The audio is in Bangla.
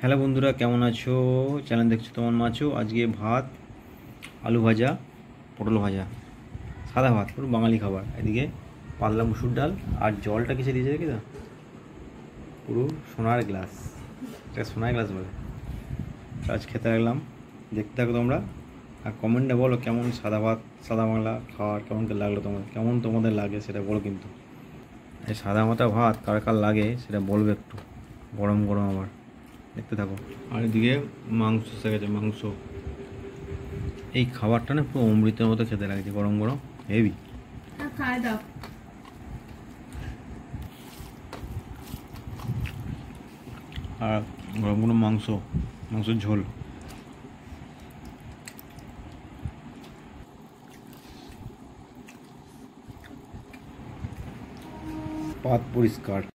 হ্যালো বন্ধুরা, কেমন আছো? চ্যানেল দেখছো তোমার মাছো। আজকে ভাত, আলু ভাজা, পটল ভাজা, সাদা ভাত, পুরো বাঙালি খাবার। এদিকে পাতলা মুসুর ডাল, আর জলটা কিসে দিয়েছে দেখি তো, পুরো সোনার গ্লাস, এটা সোনার গ্লাস বলে। আজ খেতে লাগলাম, দেখতে থাকো তোমরা, আর কমেন্টে বলো কেমন সাদা ভাত, সাদা বাংলা খাবার কেমন লাগলো তোমাদের, কেমন তোমাদের লাগে সেটা বলো। কিন্তু এই সাদা মাথা ভাত কার কার লাগে সেটা বলবে একটু, গরম গরম আবার। দেখতে থাকো। আর এদিকে মাংস এসে গেছে, মাংস। এই খাবারটা না পুরো অমৃতের মতো খেতে লাগছে, গরম গরম হেভি। খাই দাও। আর গরম গরম মাংস, মাংসের ঝোল। পাত পরিষ্কার।